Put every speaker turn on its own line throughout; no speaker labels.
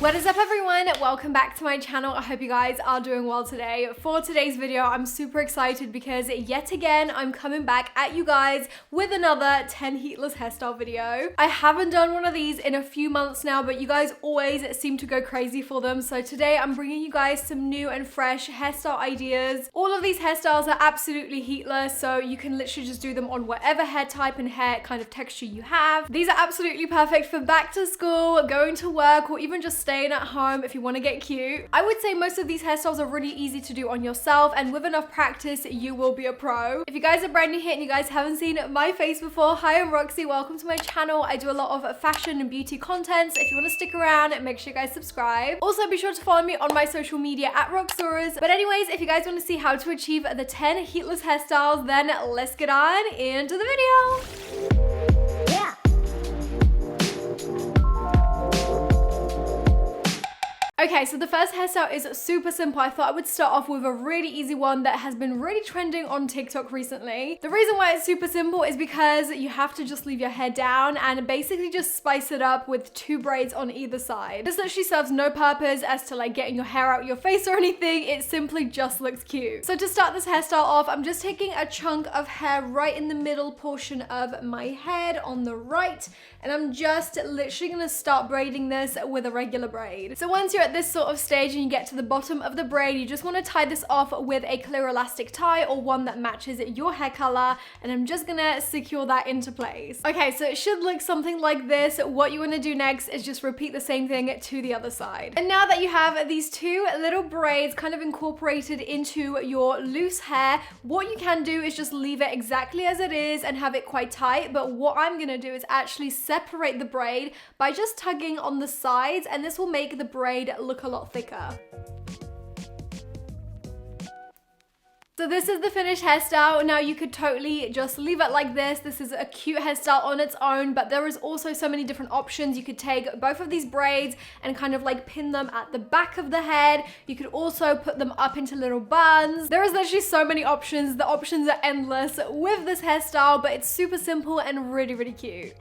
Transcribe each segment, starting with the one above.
What is up everyone? Welcome back to my channel. I hope you guys are doing well today. For today's video, I'm super excited because yet again, I'm coming back at you guys with another 10 heatless hairstyle video. I haven't done one of these in a few months now, but you guys always seem to go crazy for them. So today I'm bringing you guys some new and fresh hairstyle ideas. All of these hairstyles are absolutely heatless, so you can literally just do them on whatever hair type and hair kind of texture you have. These are absolutely perfect for back to school, going to work, or even just staying at home if you want to get cute. I would say most of these hairstyles are really easy to do on yourself, and with enough practice you will be a pro. If you guys are brand new here and you guys haven't seen my face before, hi, I'm Roxy. Welcome to my channel. I do a lot of fashion and beauty content, so if you want to stick around, make sure you guys subscribe. Also be sure to follow me on my social media at Roxxsaurus. But anyways, if you guys want to see how to achieve the 10 heatless hairstyles, then let's get on into the video. Okay, so the first hairstyle is super simple. I thought I would start off with a really easy one that has been really trending on TikTok recently. The reason why it's super simple is because you have to just leave your hair down and basically just spice it up with 2 braids on either side. This literally serves no purpose as to like getting your hair out your face or anything. It simply just looks cute. So to start this hairstyle off, I'm just taking a chunk of hair right in the middle portion of my head on the right, and I'm just literally gonna start braiding this with a regular braid. So once you're at this sort of stage and you get to the bottom of the braid, you just want to tie this off with a clear elastic tie or one that matches your hair color, and I'm just gonna secure that into place. Okay, so it should look something like this. What you want to do next is just repeat the same thing to the other side. And now that you have these 2 little braids kind of incorporated into your loose hair, what you can do is just leave it exactly as it is and have it quite tight. But what I'm gonna do is actually separate the braid by just tugging on the sides, and this will make the braid look a lot thicker. So this is the finished hairstyle. Now you could totally just leave it like this. This is a cute hairstyle on its own, but there is also so many different options. You could take both of these braids and kind of like pin them at the back of the head. You could also put them up into little buns. There is literally so many options. The options are endless with this hairstyle, but it's super simple and really, really cute.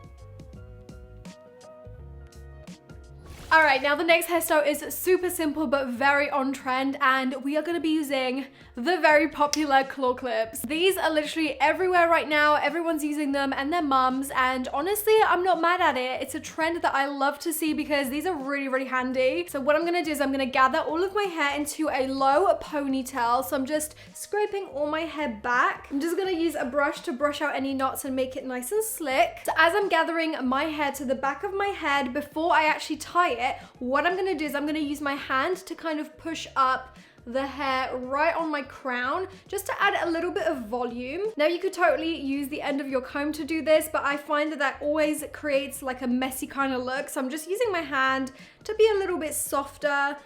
All right, now the next hairstyle is super simple but very on trend, and we are gonna be using the very popular claw clips. These are literally everywhere right now. Everyone's using them and their mums, and honestly, I'm not mad at it. It's a trend that I love to see because these are really, really handy. So what I'm gonna do is I'm gonna gather all of my hair into a low ponytail. So I'm just scraping all my hair back. I'm just gonna use a brush to brush out any knots and make it nice and slick. So as I'm gathering my hair to the back of my head, before I actually tie it, what I'm gonna do is I'm gonna use my hand to kind of push up the hair right on my crown, just to add a little bit of volume. Now you could totally use the end of your comb to do this, but I find that always creates like a messy kind of look. So I'm just using my hand to be a little bit softer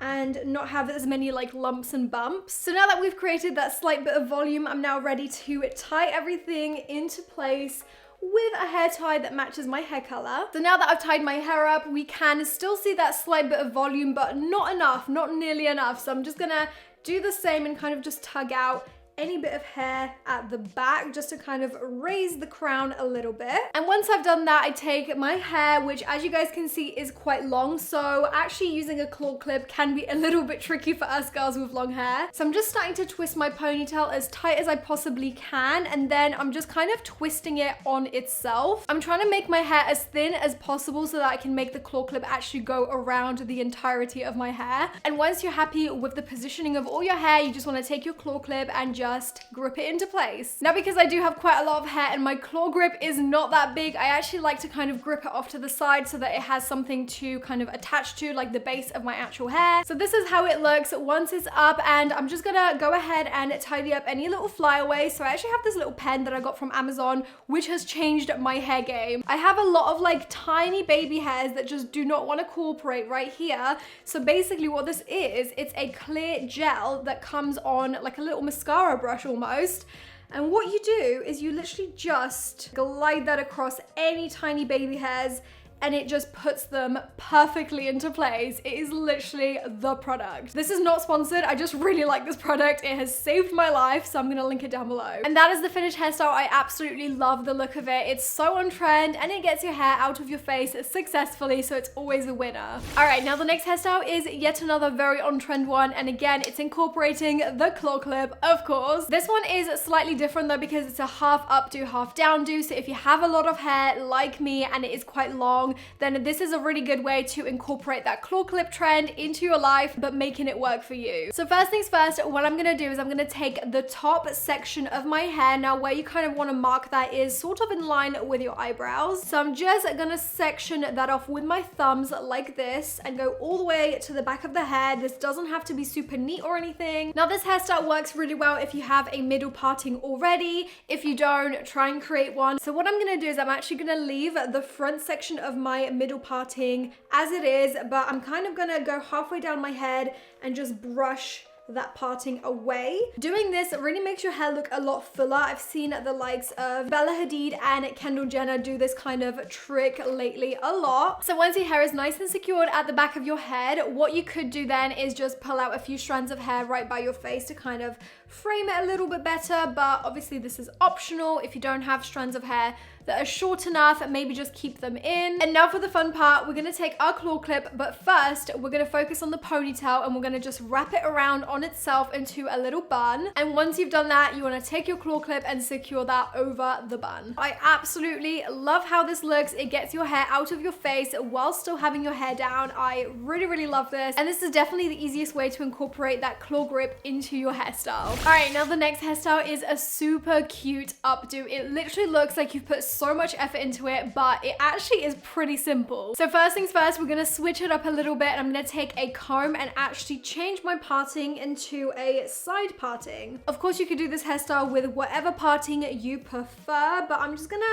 and not have as many like lumps and bumps. So now that we've created that slight bit of volume, I'm now ready to tie everything into place with a hair tie that matches my hair color. So now that I've tied my hair up, we can still see that slight bit of volume, but not enough, not nearly enough. So I'm just gonna do the same and kind of just tug out any bit of hair at the back just to kind of raise the crown a little bit. And once I've done that, I take my hair, which as you guys can see is quite long, so actually using a claw clip can be a little bit tricky for us girls with long hair. So I'm just starting to twist my ponytail as tight as I possibly can, and then I'm just kind of twisting it on itself. I'm trying to make my hair as thin as possible so that I can make the claw clip actually go around the entirety of my hair. And once you're happy with the positioning of all your hair, you just want to take your claw clip and just grip it into place. Now because I do have quite a lot of hair and my claw grip is not that big, I actually like to kind of grip it off to the side so that it has something to kind of attach to, like the base of my actual hair. So this is how it looks once it's up, and I'm just gonna go ahead and tidy up any little flyaways. So I actually have this little pen that I got from Amazon, which has changed my hair game. I have a lot of like tiny baby hairs that just do not want to cooperate right here. So basically what this is, it's a clear gel that comes on like a little mascara brush almost. And what you do is you literally just glide that across any tiny baby hairs and it just puts them perfectly into place. It is literally the product. This is not sponsored. I just really like this product. It has saved my life, so I'm gonna link it down below. And that is the finished hairstyle. I absolutely love the look of it. It's so on trend and it gets your hair out of your face successfully, so it's always a winner. All right, now the next hairstyle is yet another very on trend one, and again, it's incorporating the claw clip, of course. This one is slightly different though because it's a half updo, half downdo, so if you have a lot of hair like me and it is quite long, then this is a really good way to incorporate that claw clip trend into your life, but making it work for you. So first things first, what I'm gonna do is I'm gonna take the top section of my hair. Now where you kind of wanna mark that is sort of in line with your eyebrows. So I'm just gonna section that off with my thumbs like this and go all the way to the back of the hair. This doesn't have to be super neat or anything. Now this hairstyle works really well if you have a middle parting already. If you don't, try and create one. So what I'm gonna do is I'm actually gonna leave the front section of my middle parting as it is, but I'm kind of gonna go halfway down my head and just brush that parting away. Doing this really makes your hair look a lot fuller. I've seen the likes of Bella Hadid and Kendall Jenner do this kind of trick lately a lot. So once your hair is nice and secured at the back of your head, what you could do then is just pull out a few strands of hair right by your face to kind of frame it a little bit better, but obviously this is optional. If you don't have strands of hair that are short enough, maybe just keep them in. And now for the fun part, we're gonna take our claw clip, but first we're gonna focus on the ponytail and we're gonna just wrap it around on itself into a little bun. And once you've done that, you wanna take your claw clip and secure that over the bun. I absolutely love how this looks. It gets your hair out of your face while still having your hair down. I really, really love this. And this is definitely the easiest way to incorporate that claw grip into your hairstyle. All right, now the next hairstyle is a super cute updo. It literally looks like you've put so much effort into it, but it actually is pretty simple. So first things first, we're gonna switch it up a little bit, and I'm gonna take a comb and actually change my parting into a side parting. Of course, you could do this hairstyle with whatever parting you prefer, but I'm just gonna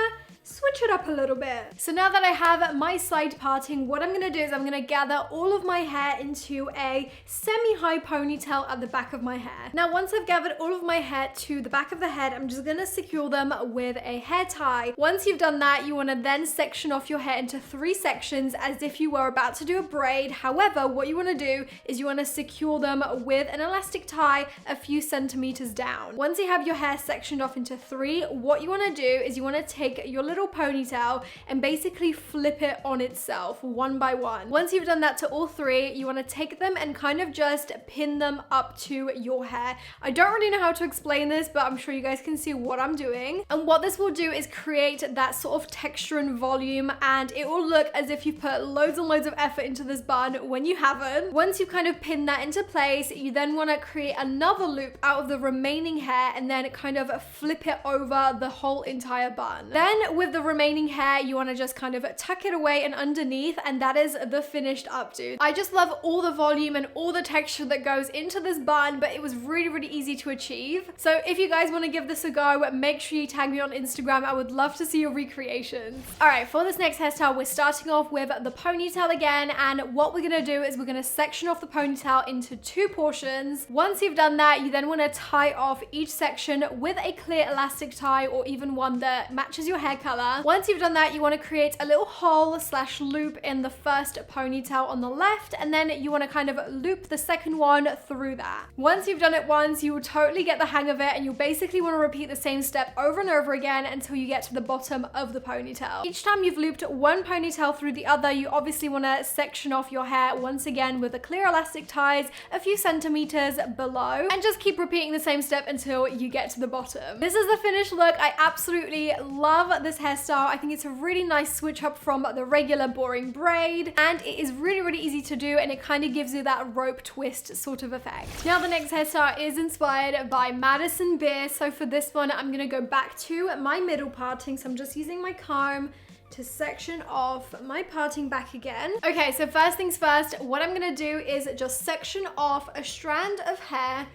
switch it up a little bit. So now that I have my side parting, what I'm gonna do is I'm gonna gather all of my hair into a semi-high ponytail at the back of my hair. Now, once I've gathered all of my hair to the back of the head, I'm just gonna secure them with a hair tie. Once you've done that, you wanna then section off your hair into 3 sections as if you were about to do a braid. However, what you wanna do is you wanna secure them with an elastic tie a few centimeters down. Once you have your hair sectioned off into 3, what you wanna do is you wanna take your little ponytail and basically flip it on itself one by one. Once you've done that to all 3, you want to take them and kind of just pin them up to your hair. I don't really know how to explain this, but I'm sure you guys can see what I'm doing. And what this will do is create that sort of texture and volume, and it will look as if you put loads and loads of effort into this bun when you haven't. Once you kind of pin that into place, you then want to create another loop out of the remaining hair and then kind of flip it over the whole entire bun. Then with the remaining hair, you want to just kind of tuck it away and underneath, and that is the finished updo. I just love all the volume and all the texture that goes into this bun, but it was really, really easy to achieve. So if you guys want to give this a go, make sure you tag me on Instagram. I would love to see your recreations. All right, for this next hairstyle, we're starting off with the ponytail again, and what we're gonna do is we're gonna section off the ponytail into 2 portions. Once you've done that, you then want to tie off each section with a clear elastic tie, or even one that matches your hair color. Once you've done that, you want to create a little hole / loop in the first ponytail on the left, and then you want to kind of loop the second one through that. Once you've done it once, you will totally get the hang of it, and you'll basically want to repeat the same step over and over again until you get to the bottom of the ponytail. Each time you've looped one ponytail through the other, you obviously want to section off your hair once again with the clear elastic ties a few centimeters below, and just keep repeating the same step until you get to the bottom. This is the finished look. I absolutely love this hairstyle. I think it's a really nice switch up from the regular boring braid, and it is really, really easy to do, and it kind of gives you that rope twist sort of effect. Now the next hairstyle is inspired by Madison Beer. So for this one, I'm gonna go back to my middle parting. So I'm just using my comb to section off my parting back again. Okay, so first things first, what I'm gonna do is just section off a strand of hair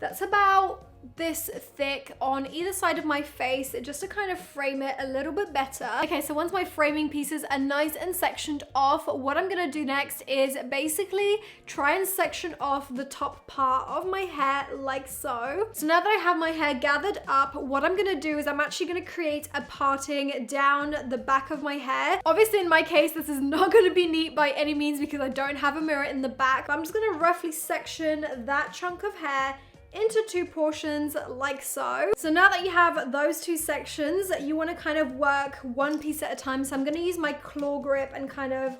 that's about this thick on either side of my face, just to kind of frame it a little bit better. Okay, so once my framing pieces are nice and sectioned off, what I'm gonna do next is basically try and section off the top part of my hair like so. So now that I have my hair gathered up, what I'm gonna do is I'm actually gonna create a parting down the back of my hair. Obviously in my case, this is not gonna be neat by any means because I don't have a mirror in the back, but I'm just gonna roughly section that chunk of hair into two portions like so. So now that you have those two sections, you want to kind of work one piece at a time. So I'm going to use my claw grip and kind of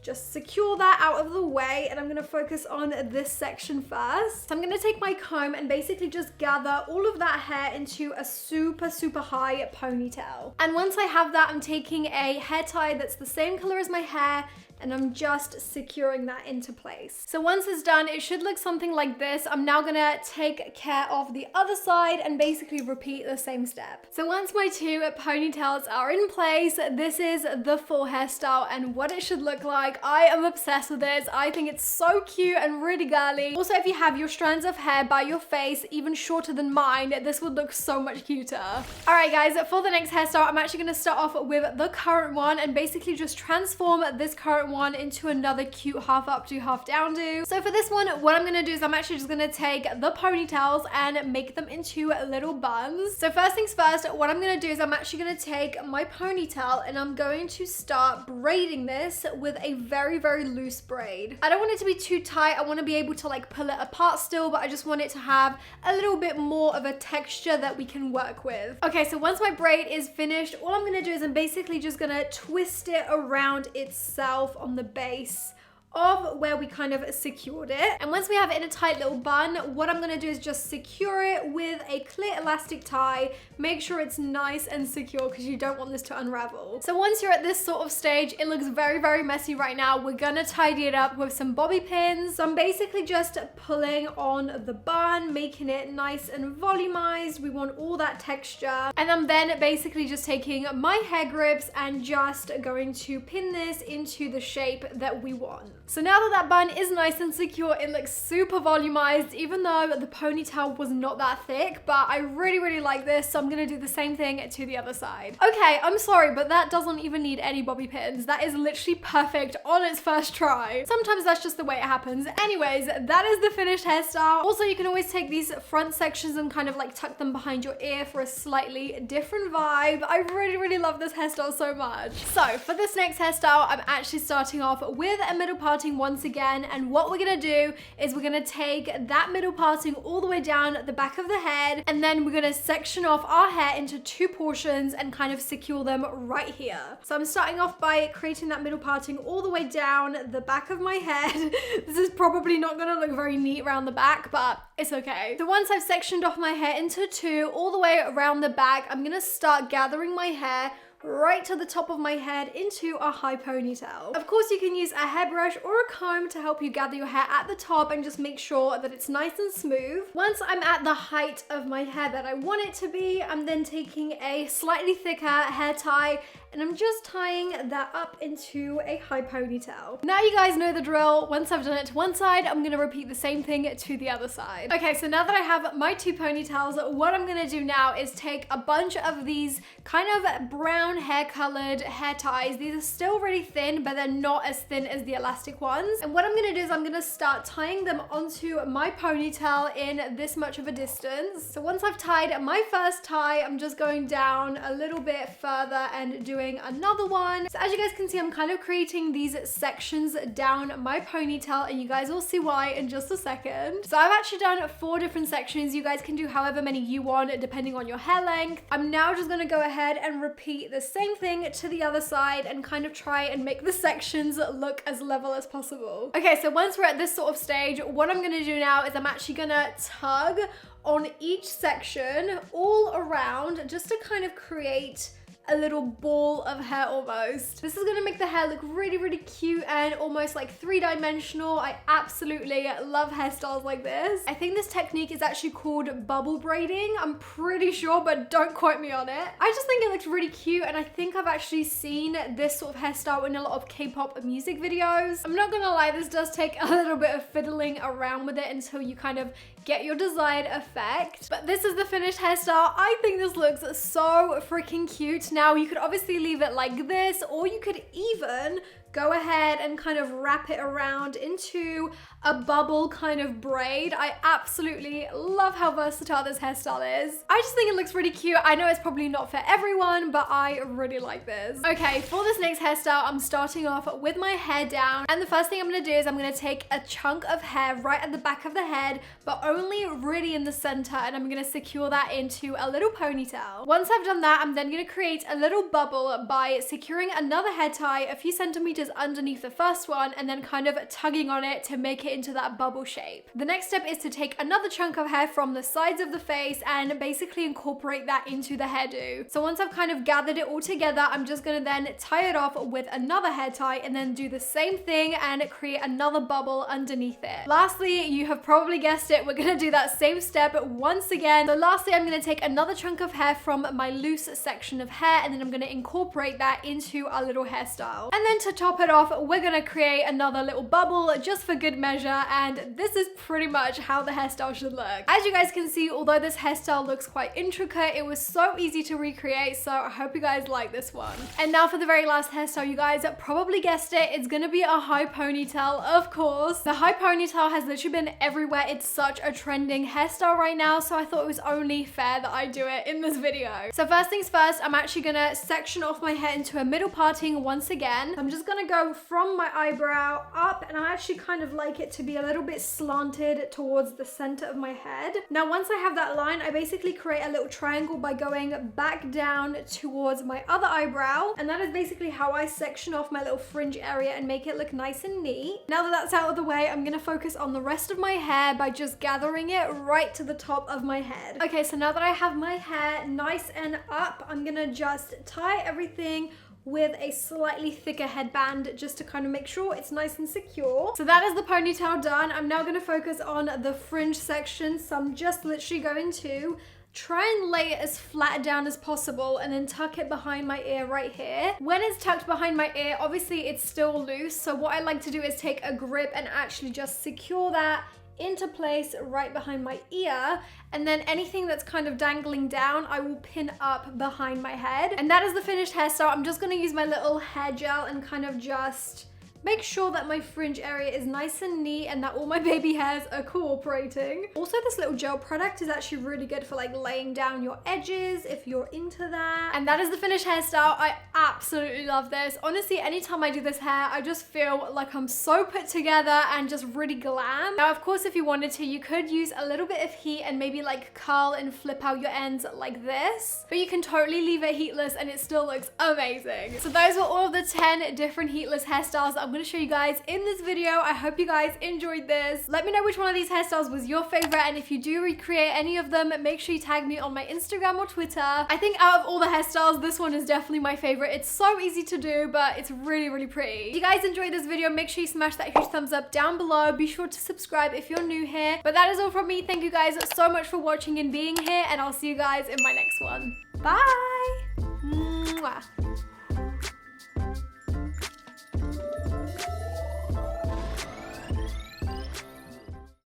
just secure that out of the way, and I'm gonna focus on this section first. So I'm gonna take my comb and basically just gather all of that hair into a super high ponytail. And once I have that, I'm taking a hair tie that's the same color as my hair, and I'm just securing that into place. So once it's done, it should look something like this. I'm now gonna take care of the other side and basically repeat the same step. So once my two ponytails are in place, this is the full hairstyle and what it should look like. I am obsessed with this. I think it's so cute and really girly. Also, if you have your strands of hair by your face, even shorter than mine, this would look so much cuter. All right, guys, for the next hairstyle, I'm actually gonna start off with the current one and basically just transform this current one into another cute half up do, half down do. So for this one, what I'm gonna do is I'm actually just gonna take the ponytails and make them into little buns. So first things first, what I'm gonna do is I'm actually gonna take my ponytail and I'm going to start braiding this with a very loose braid. I don't want it to be too tight. I want to be able to like pull it apart still, but I just want it to have a little bit more of a texture that we can work with. Okay, so once my braid is finished, all I'm gonna do is I'm basically just gonna twist it around itself on the base of where we kind of secured it. And once we have it in a tight little bun, what I'm gonna do is just secure it with a clear elastic tie. Make sure it's nice and secure because you don't want this to unravel. So once you're at this sort of stage, it looks very messy right now. We're gonna tidy it up with some bobby pins. So I'm basically just pulling on the bun, making it nice and volumized. We want all that texture. And I'm then basically just taking my hair grips and just going to pin this into the shape that we want. So now that that bun is nice and secure, it looks super volumized, even though the ponytail was not that thick, but I really like this, so I'm gonna do the same thing to the other side. Okay, I'm sorry, but that doesn't even need any bobby pins. That is literally perfect on its first try. Sometimes that's just the way it happens. Anyways, that is the finished hairstyle. Also, you can always take these front sections and kind of like tuck them behind your ear for a slightly different vibe. I really love this hairstyle so much. So for this next hairstyle, I'm actually starting off with a middle parting once again, and what we're gonna do is we're gonna take that middle parting all the way down the back of the head, and then we're gonna section off our hair into two portions and kind of secure them right here. So I'm starting off by creating that middle parting all the way down the back of my head. This is probably not gonna look very neat around the back, but it's okay. So once I've sectioned off my hair into two all the way around the back, I'm gonna start gathering my hair right to the top of my head into a high ponytail. Of course, you can use a hairbrush or a comb to help you gather your hair at the top and just make sure that it's nice and smooth. Once I'm at the height of my hair that I want it to be, I'm then taking a slightly thicker hair tie and I'm just tying that up into a high ponytail. Now you guys know the drill. Once I've done it to one side, I'm gonna repeat the same thing to the other side. Okay, so now that I have my two ponytails, what I'm gonna do now is take a bunch of these kind of brown hair colored hair ties. These are still really thin, but they're not as thin as the elastic ones. And what I'm gonna do is I'm gonna start tying them onto my ponytail in this much of a distance. So once I've tied my first tie, I'm just going down a little bit further and doing another one. So as you guys can see, I'm kind of creating these sections down my ponytail, and you guys will see why in just a second. So I've actually done 4 different sections. You guys can do however many you want depending on your hair length. I'm now just gonna go ahead and repeat the same thing to the other side and kind of try and make the sections look as level as possible. Okay, so once we're at this sort of stage, what I'm gonna do now is I'm actually gonna tug on each section all around just to kind of create a little ball of hair almost. This is gonna make the hair look really, really cute and almost like three-dimensional. I absolutely love hairstyles like this. I think this technique is actually called bubble braiding. I'm pretty sure, but don't quote me on it. I just think it looks really cute, and I think I've actually seen this sort of hairstyle in a lot of K-pop music videos. I'm not gonna lie, this does take a little bit of fiddling around with it until you kind of get your desired effect. But this is the finished hairstyle. I think this looks so freaking cute. Now, you could obviously leave it like this, or you could even go ahead and kind of wrap it around into a bubble kind of braid. I absolutely love how versatile this hairstyle is. I just think it looks really cute. I know it's probably not for everyone, but I really like this. Okay, for this next hairstyle, I'm starting off with my hair down. And the first thing I'm gonna do is I'm gonna take a chunk of hair right at the back of the head, but only really in the center, and I'm gonna secure that into a little ponytail. Once I've done that, I'm then gonna create a little bubble by securing another hair tie a few centimeters underneath the first one and then kind of tugging on it to make it into that bubble shape. The next step is to take another chunk of hair from the sides of the face and basically incorporate that into the hairdo. So once I've kind of gathered it all together, I'm just gonna then tie it off with another hair tie and then do the same thing and create another bubble underneath it. Lastly, you have probably guessed it, we're gonna do that same step once again. So lastly, I'm gonna take another chunk of hair from my loose section of hair and then I'm gonna incorporate that into our little hairstyle. And then to top it off, we're gonna create another little bubble just for good measure, and this is pretty much how the hairstyle should look. As you guys can see, although this hairstyle looks quite intricate, it was so easy to recreate, so I hope you guys like this one. And now for the very last hairstyle, you guys probably guessed it, it's gonna be a high ponytail, of course. The high ponytail has literally been everywhere. It's such a trending hairstyle right now, so I thought it was only fair that I do it in this video. So first things first, I'm actually gonna section off my hair into a middle parting once again. I'm just gonna go from my eyebrow up, and I actually kind of like it to be a little bit slanted towards the center of my head. Now, once I have that line, I basically create a little triangle by going back down towards my other eyebrow, and that is basically how I section off my little fringe area and make it look nice and neat. Now that that's out of the way, I'm gonna focus on the rest of my hair by just gathering it right to the top of my head. Okay, so now that I have my hair nice and up, I'm gonna just tie everything with a slightly thicker headband just to kind of make sure it's nice and secure. So that is the ponytail done. I'm now going to focus on the fringe section, so I'm just literally going to try and lay it as flat down as possible and then tuck it behind my ear right here. When it's tucked behind my ear, obviously it's still loose, so what I like to do is take a grip and actually just secure that into place right behind my ear, and then anything that's kind of dangling down, I will pin up behind my head. And that is the finished hairstyle. I'm just gonna use my little hair gel and kind of just make sure that my fringe area is nice and neat and that all my baby hairs are cooperating. Also, this little gel product is actually really good for like laying down your edges if you're into that. And that is the finished hairstyle. I absolutely love this. Honestly, anytime I do this hair, I just feel like I'm so put together and just really glam. Now, of course, if you wanted to, you could use a little bit of heat and maybe like curl and flip out your ends like this, but you can totally leave it heatless and it still looks amazing. So those were all of the 10 different heatless hairstyles that I'm going to show you guys in this video. I hope you guys enjoyed this. Let me know which one of these hairstyles was your favorite, and if you do recreate any of them, make sure you tag me on my Instagram or Twitter. I think out of all the hairstyles, this one is definitely my favorite. It's so easy to do, but it's really, really pretty. If you guys enjoyed this video, make sure you smash that huge thumbs up down below. Be sure to subscribe if you're new here. But that is all from me. Thank you guys so much for watching and being here, and I'll see you guys in my next one. Bye! Mwah.